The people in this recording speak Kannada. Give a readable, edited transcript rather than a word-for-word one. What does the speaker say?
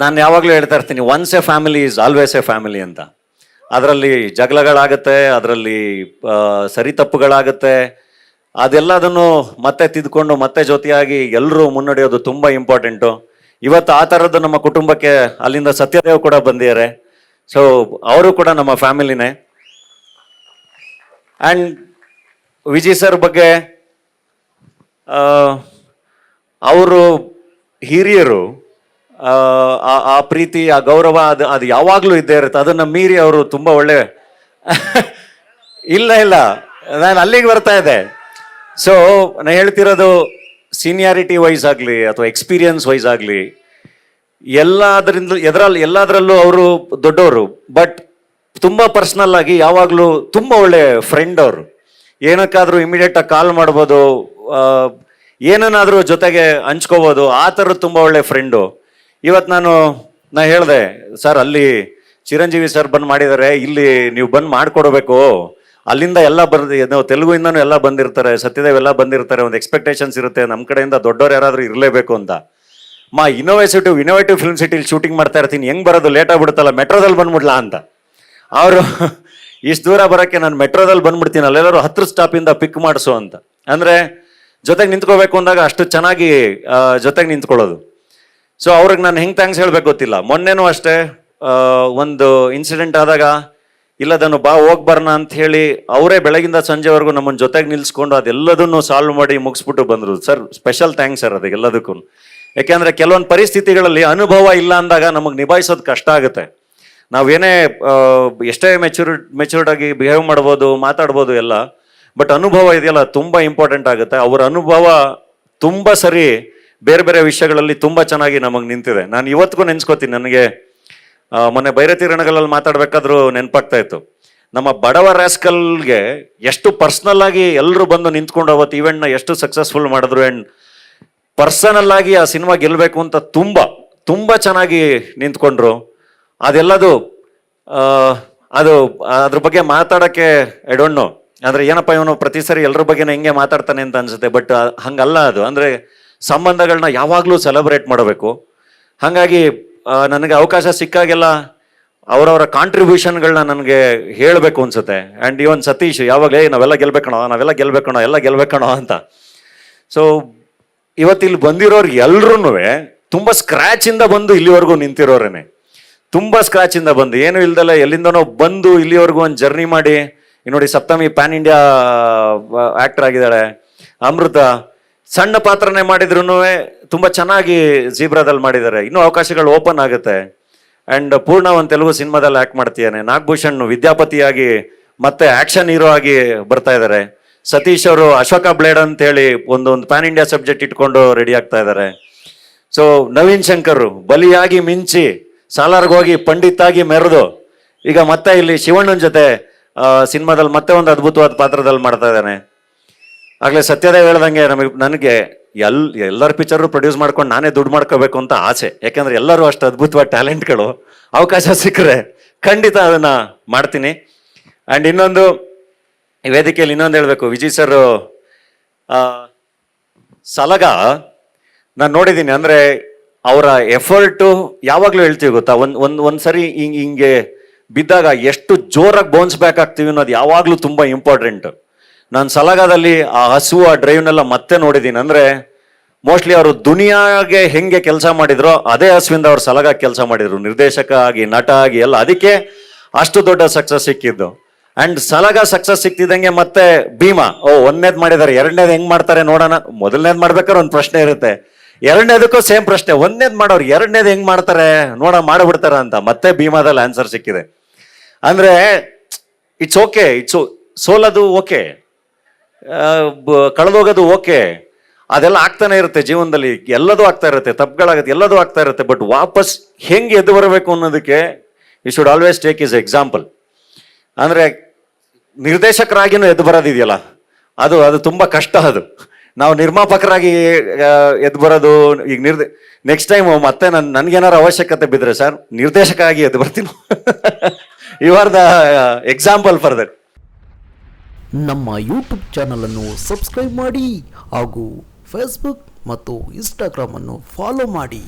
ನಾನು ಯಾವಾಗಲೂ ಹೇಳ್ತಾ ಇರ್ತೀನಿ, once A family is always A family ಅಂತ. ಅದರಲ್ಲಿ ಜಗಳಗಳಾಗುತ್ತೆ, ಅದರಲ್ಲಿ ಸರಿ ತಪ್ಪುಗಳಾಗುತ್ತೆ, ಅದೆಲ್ಲದನ್ನು ಮತ್ತೆ ತಿದ್ಕೊಂಡು ಮತ್ತೆ ಜೊತೆಯಾಗಿ ಎಲ್ಲರೂ ಮುನ್ನಡೆಯೋದು ತುಂಬ ಇಂಪಾರ್ಟೆಂಟು. ಇವತ್ತು ಆ ಥರದ್ದು ನಮ್ಮ ಕುಟುಂಬಕ್ಕೆ ಅಲ್ಲಿಂದ ಸತ್ಯದೇವ್ ಕೂಡ ಬಂದಿದ್ದಾರೆ. ಸೊ ಅವರು ಕೂಡ ನಮ್ಮ ಫ್ಯಾಮಿಲಿನೇ. ಆ್ಯಂಡ್ ವಿಜಯ್ ಸರ್ ಬಗ್ಗೆ ಅವರು ಹಿರಿಯರು, ಆ ಪ್ರೀತಿ, ಆ ಗೌರವ ಅದು ಯಾವಾಗಲೂ ಇದ್ದೇ ಇರುತ್ತೆ. ಅದನ್ನು ಮೀರಿ ಅವರು ತುಂಬ ಒಳ್ಳೆ ಇಲ್ಲ ನಾನು ಅಲ್ಲಿಗೆ ಬರ್ತಾ ಇದ್ದೆ. ಸೊ ನಾನು ಹೇಳ್ತಿರೋದು, ಸೀನಿಯಾರಿಟಿ ವೈಸ್ ಆಗಲಿ ಅಥವಾ ಎಕ್ಸ್ಪೀರಿಯನ್ಸ್ ವೈಸ್ ಆಗಲಿ ಎಲ್ಲದರಲ್ಲೂ ಅವರು ದೊಡ್ಡವರು. ಬಟ್ ತುಂಬ ಪರ್ಸ್ನಲ್ ಆಗಿ ಯಾವಾಗಲೂ ತುಂಬ ಒಳ್ಳೆ ಫ್ರೆಂಡ್ ಅವರು. ಏನಕ್ಕಾದರೂ ಇಮಿಡಿಯೇಟಾಗಿ ಕಾಲ್ ಮಾಡ್ಬೋದು, ಏನನ್ನಾದರೂ ಜೊತೆಗೆ ಹಂಚ್ಕೋಬೋದು, ಆ ಥರದ್ದು ತುಂಬ ಒಳ್ಳೆ ಫ್ರೆಂಡು. ಇವತ್ತು ನಾನು ಹೇಳಿದೆ, ಸರ್ ಅಲ್ಲಿ ಚಿರಂಜೀವಿ ಸರ್ ಬಂದು ಮಾಡಿದ್ದಾರೆ, ಇಲ್ಲಿ ನೀವು ಬಂದು ಮಾಡಿಕೊಡ್ಬೇಕು. ಅಲ್ಲಿಂದ ಎಲ್ಲ ನಾವು ತೆಲುಗುಯಿಂದನೂ ಎಲ್ಲ ಬಂದಿರ್ತಾರೆ, ಸತ್ಯದೇವ್ ಎಲ್ಲ ಬಂದಿರ್ತಾರೆ, ಒಂದು ಎಕ್ಸ್ಪೆಕ್ಟೇಷನ್ಸ್ ಇರುತ್ತೆ, ನಮ್ಮ ಕಡೆಯಿಂದ ದೊಡ್ಡವ್ರು ಯಾರಾದರೂ ಇರಲೇಬೇಕು ಅಂತ. ಇನೋವೇಟಿವ್ ಫಿಲ್ಮ್ ಸಿಟಿಲಿ ಶೂಟಿಂಗ್ ಮಾಡ್ತಾ ಇರ್ತೀನಿ, ಹೆಂಗೆ ಬರೋದು, ಲೇಟ್ ಆಗ್ಬಿಡುತ್ತಲ್ಲ, ಮೆಟ್ರೋದಲ್ಲಿ ಬಂದ್ಬಿಡ್ಲಾ ಅಂತ. ಅವರು ಇಷ್ಟು ದೂರ ಬರೋಕ್ಕೆ ನಾನು ಮೆಟ್ರೋದಲ್ಲಿ ಬಂದ್ಬಿಡ್ತೀನಿ, ಅಲ್ಲೆಲ್ಲರೂ 10 ಸ್ಟಾಪಿಂದ ಪಿಕ್ ಮಾಡಿಸು ಅಂತ. ಅಂದರೆ ಜೊತೆಗೆ ನಿಂತ್ಕೋಬೇಕು ಅಂದಾಗ ಅಷ್ಟು ಚೆನ್ನಾಗಿ ಜೊತೆಗೆ ನಿಂತ್ಕೊಳ್ಳೋದು. ಸೊ ಅವ್ರಿಗೆ ನಾನು ಹೆಂಗೆ ಥ್ಯಾಂಕ್ಸ್ ಹೇಳ್ಬೇಕು ಗೊತ್ತಿಲ್ಲ. ಮೊನ್ನೆನೂ ಅಷ್ಟೇ ಒಂದು ಇನ್ಸಿಡೆಂಟ್ ಆದಾಗ, ಇಲ್ಲದನ್ನು ಹೋಗ್ಬರೋಣ ಅಂತ ಹೇಳಿ ಅವರೇ ಬೆಳಗಿಂದ ಸಂಜೆವರೆಗೂ ನಮ್ಮನ್ನು ಜೊತೆಗೆ ನಿಲ್ಲಿಸ್ಕೊಂಡು ಅದೆಲ್ಲದನ್ನು ಸಾಲ್ವ್ ಮಾಡಿ ಮುಗಿಸ್ಬಿಟ್ಟು ಬಂದರು. ಸರ್ ಸ್ಪೆಷಲ್ ಥ್ಯಾಂಕ್ಸ್ ಸರ್ ಅದಕ್ಕೆಲ್ಲದಕ್ಕೂ. ಯಾಕೆಂದರೆ ಕೆಲವೊಂದು ಪರಿಸ್ಥಿತಿಗಳಲ್ಲಿ ಅನುಭವ ಇಲ್ಲ ಅಂದಾಗ ನಮಗೆ ನಿಭಾಯಿಸೋದು ಕಷ್ಟ ಆಗುತ್ತೆ. ನಾವೇನೇ ಎಷ್ಟೇ ಮೆಚೂರ್ಡ್ ಆಗಿ ಬಿಹೇವ್ ಮಾಡ್ಬೋದು, ಮಾತಾಡ್ಬೋದು ಎಲ್ಲ, ಬಟ್ ಅನುಭವ ಇದೆಯಲ್ಲ ತುಂಬ ಇಂಪಾರ್ಟೆಂಟ್ ಆಗುತ್ತೆ. ಅವರ ಅನುಭವ ತುಂಬ ಸರಿ ಬೇರೆ ಬೇರೆ ವಿಷಯಗಳಲ್ಲಿ ತುಂಬ ಚೆನ್ನಾಗಿ ನಮಗೆ ನಿಂತಿದೆ. ನಾನು ಇವತ್ತಿಗೂ ನೆನೆಸ್ಕೋತೀನಿ. ನನಗೆ ಮೊನ್ನೆ ಬೈರತಿ ರಣಗಳಲ್ಲಿ ಮಾತಾಡ್ಬೇಕಾದ್ರೂ ನೆನಪಾಗ್ತಾ ಇತ್ತು, ನಮ್ಮ ಬಡವ ರ್ಯಾಸ್ಕಲ್ಗೆ ಎಷ್ಟು ಪರ್ಸ್ನಲ್ ಆಗಿ ಎಲ್ಲರೂ ಬಂದು ನಿಂತ್ಕೊಂಡು ಅವತ್ತು ಈವೆಂಟ್ನ ಎಷ್ಟು ಸಕ್ಸಸ್ಫುಲ್ ಮಾಡಿದ್ರು. ಆ್ಯಂಡ್ ಪರ್ಸನಲ್ ಆಗಿ ಆ ಸಿನಿಮಾ ಗೆಲ್ಲಬೇಕು ಅಂತ ತುಂಬ ತುಂಬ ಚೆನ್ನಾಗಿ ನಿಂತ್ಕೊಂಡ್ರು. ಅದೆಲ್ಲದು ಅದ್ರ ಬಗ್ಗೆ ಮಾತಾಡೋಕ್ಕೆ ಐ ಡೋಂಟ್ ನೋ. ಅಂದರೆ ಏನಪ್ಪ ಇವನು ಪ್ರತಿ ಸರಿ ಎಲ್ಲರ ಬಗ್ಗೆನ ಹಿಂಗೆ ಮಾತಾಡ್ತಾನೆ ಅಂತ ಅನ್ಸುತ್ತೆ. ಬಟ್ ಹಂಗಲ್ಲ ಅದು. ಅಂದರೆ ಸಂಬಂಧಗಳನ್ನ ಯಾವಾಗಲೂ ಸೆಲೆಬ್ರೇಟ್ ಮಾಡಬೇಕು. ಹಾಗಾಗಿ ನನಗೆ ಅವಕಾಶ ಸಿಕ್ಕಾಗೆಲ್ಲ ಅವರವರ ಕಾಂಟ್ರಿಬ್ಯೂಷನ್ಗಳನ್ನ ನನಗೆ ಹೇಳಬೇಕು ಅನ್ಸುತ್ತೆ. ಆ್ಯಂಡ್ ಇವನ್ ಸತೀಶ್ ಯಾವಾಗಲೇ ನಾವೆಲ್ಲ ಗೆಲ್ಬೇಕಣೋ ಎಲ್ಲ ಗೆಲ್ಬೇಕಣೋ ಅಂತ. ಸೊ ಇವತ್ತಿಲ್ಲಿ ಬಂದಿರೋರು ಎಲ್ರೂ ತುಂಬ ಸ್ಕ್ರ್ಯಾಚಿಂದ ಬಂದು ಇಲ್ಲಿವರೆಗೂ ನಿಂತಿರೋರೇನೆ. ತುಂಬ ಸ್ಕ್ರ್ಯಾಚಿಂದ ಬಂದು ಏನೂ ಇಲ್ದಲ್ಲ ಎಲ್ಲಿಂದನೋ ಬಂದು ಇಲ್ಲಿವರೆಗೂ ಒಂದು ಜರ್ನಿ ಮಾಡಿ. ನೋಡಿ, ಸಪ್ತಮಿ ಪ್ಯಾನ್ ಇಂಡಿಯಾ ಆ್ಯಕ್ಟರ್ ಆಗಿದ್ದಾಳೆ. ಅಮೃತ ಸಣ್ಣ ಪಾತ್ರನೇ ಮಾಡಿದ್ರು ತುಂಬ ಚೆನ್ನಾಗಿ ಜೀಬ್ರಾದಲ್ಲಿ ಮಾಡಿದ್ದಾರೆ. ಇನ್ನೂ ಅವಕಾಶಗಳು ಓಪನ್ ಆಗುತ್ತೆ. ಆ್ಯಂಡ್ ಪೂರ್ಣ ಒಂದು ತೆಲುಗು ಸಿನಿಮಾದಲ್ಲಿ ಆ್ಯಕ್ಟ್ ಮಾಡ್ತೀಯಾನೆ. ನಾಗಭೂಷಣ್ ವಿದ್ಯಾಪತಿಯಾಗಿ ಮತ್ತೆ ಆ್ಯಕ್ಷನ್ ಹೀರೋ ಆಗಿ ಬರ್ತಾ ಇದ್ದಾರೆ. ಸತೀಶ್ ಅವರು ಅಶೋಕ ಬ್ಲೇಡ್ ಅಂತೇಳಿ ಒಂದು ಪ್ಯಾನ್ ಇಂಡಿಯಾ ಸಬ್ಜೆಕ್ಟ್ ಇಟ್ಕೊಂಡು ರೆಡಿ ಆಗ್ತಾ ಇದ್ದಾರೆ. ಸೊ ನವೀನ್ ಶಂಕರ್ ಬಲಿಯಾಗಿ ಮಿಂಚಿ ಸಾಲಾರ್ಗೋಗಿ ಪಂಡಿತಾಗಿ ಮೆರೆದು ಈಗ ಮತ್ತೆ ಇಲ್ಲಿ ಶಿವಣ್ಣನ ಜೊತೆ ಸಿನಿಮಾದಲ್ಲಿ ಮತ್ತೆ ಒಂದು ಅದ್ಭುತವಾದ ಪಾತ್ರದಲ್ಲಿ ಮಾಡ್ತಾ ಇದ್ದಾನೆ. ಆಗಲೇ ಸತ್ಯದೇವ್ ಹೇಳ್ದಂಗೆ ನನಗೆ ಎಲ್ಲರ ಪಿಕ್ಚರು ಪ್ರೊಡ್ಯೂಸ್ ಮಾಡ್ಕೊಂಡು ನಾನೇ ದುಡ್ಡು ಮಾಡ್ಕೋಬೇಕು ಅಂತ ಆಸೆ. ಯಾಕೆಂದ್ರೆ ಎಲ್ಲರೂ ಅಷ್ಟು ಅದ್ಭುತವಾದ ಟ್ಯಾಲೆಂಟ್ಗಳು. ಅವಕಾಶ ಸಿಕ್ಕರೆ ಖಂಡಿತ ಅದನ್ನ ಮಾಡ್ತೀನಿ. ಆ್ಯಂಡ್ ಇನ್ನೊಂದು ಈ ವೇದಿಕೆಯಲ್ಲಿ ಇನ್ನೊಂದು ಹೇಳಬೇಕು, ವಿಜಯ್ ಸರ್ ಸಲಗ ನಾನು ನೋಡಿದ್ದೀನಿ. ಅಂದರೆ ಅವರ ಎಫರ್ಟು ಯಾವಾಗಲೂ ಹೇಳ್ತೀವಿ ಗೊತ್ತಾ, ಒಂದು ಸರಿ ಹಿಂಗೆ ಬಿದ್ದಾಗ ಎಷ್ಟು ಜೋರಾಗಿ ಬೌನ್ಸ್ ಬ್ಯಾಕ್ ಆಗ್ತೀವಿ ಅನ್ನೋದು ಯಾವಾಗಲೂ ತುಂಬ ಇಂಪಾರ್ಟೆಂಟ್. ನಾನು ಸಲಗಾದಲ್ಲಿ ಆ ಹಸುವು ಆ ಡ್ರೈವ್ನೆಲ್ಲ ಮತ್ತೆ ನೋಡಿದ್ದೀನಿ. ಅಂದರೆ ಮೋಸ್ಟ್ಲಿ ಅವರು ದುನಿಯಾಗೆ ಹೆಂಗೆ ಕೆಲಸ ಮಾಡಿದ್ರೋ ಅದೇ ಹಸುವಿಂದ ಅವ್ರು ಸಲಗ ಕೆಲಸ ಮಾಡಿದ್ರು, ನಿರ್ದೇಶಕ ಆಗಿ, ನಟ ಆಗಿ ಎಲ್ಲ. ಅದಕ್ಕೆ ಅಷ್ಟು ದೊಡ್ಡ ಸಕ್ಸಸ್ ಸಿಕ್ಕಿದ್ದು. ಆ್ಯಂಡ್ ಸಲಗ ಸಕ್ಸಸ್ ಸಿಕ್ತಿದ್ದಂಗೆ ಮತ್ತೆ ಭೀಮಾ, ಒಂದನೇದು ಮಾಡಿದ್ದಾರೆ, ಎರಡನೇದು ಹೆಂಗೆ ಮಾಡ್ತಾರೆ ನೋಡೋಣ. ಮೊದಲನೇದು ಮಾಡ್ಬೇಕಾದ್ರೆ ಒಂದು ಪ್ರಶ್ನೆ ಇರುತ್ತೆ, ಎರಡನೇದಕ್ಕೂ ಸೇಮ್ ಪ್ರಶ್ನೆ. ಒಂದನೇದು ಮಾಡೋರು ಎರಡನೇದು ಹೆಂಗೆ ಮಾಡ್ತಾರೆ ಮಾಡಿಬಿಡ್ತಾರ ಅಂತ ಮತ್ತೆ ಭೀಮಾದಲ್ಲಿ ಆನ್ಸರ್ ಸಿಕ್ಕಿದೆ. ಅಂದರೆ ಇಟ್ಸ್ ಓಕೆ, ಸೋಲೋದು ಓಕೆ, ಕಳೆದೋಗೋದು ಓಕೆ, ಅದೆಲ್ಲ ಆಗ್ತಾನೆ ಇರುತ್ತೆ ಜೀವನದಲ್ಲಿ. ಎಲ್ಲದೂ ಆಗ್ತಾ ಇರುತ್ತೆ, ತಪ್ಪುಗಳಾಗುತ್ತೆ, ಎಲ್ಲದೂ ಆಗ್ತಾ ಇರುತ್ತೆ. ಬಟ್ ವಾಪಸ್ ಹೆಂಗೆ ಎದ್ದು ಬರಬೇಕು ಅನ್ನೋದಕ್ಕೆ you should always take is example. ಅಂದರೆ ನಿರ್ದೇಶಕರಾಗಿನೂ ಎದ್ದು ಬರೋದಿದೆಯಲ್ಲ, ಅದು ತುಂಬ ಕಷ್ಟ. ಅದು ನಾವು ನಿರ್ಮಾಪಕರಾಗಿ ಎದ್ದು ಬರೋದು. ಈಗ ನೆಕ್ಸ್ಟ್ ಟೈಮ್ ಮತ್ತೆ ನನ್ಗೇನಾರು ಅವಶ್ಯಕತೆ ಬಿದ್ದರೆ ಸರ್ ನಿರ್ದೇಶಕ ಆಗಿ ಎದ್ದು ಬರ್ತೀನಿ. You are the example for that. ನಮ್ಮ ಯೂಟ್ಯೂಬ್ ಚಾನಲನ್ನು ಸಬ್ಸ್ಕ್ರೈಬ್ ಮಾಡಿ ಹಾಗೂ ಫೇಸ್ಬುಕ್ ಮತ್ತು ಇನ್ಸ್ಟಾಗ್ರಾಮನ್ನು ಫಾಲೋ ಮಾಡಿ.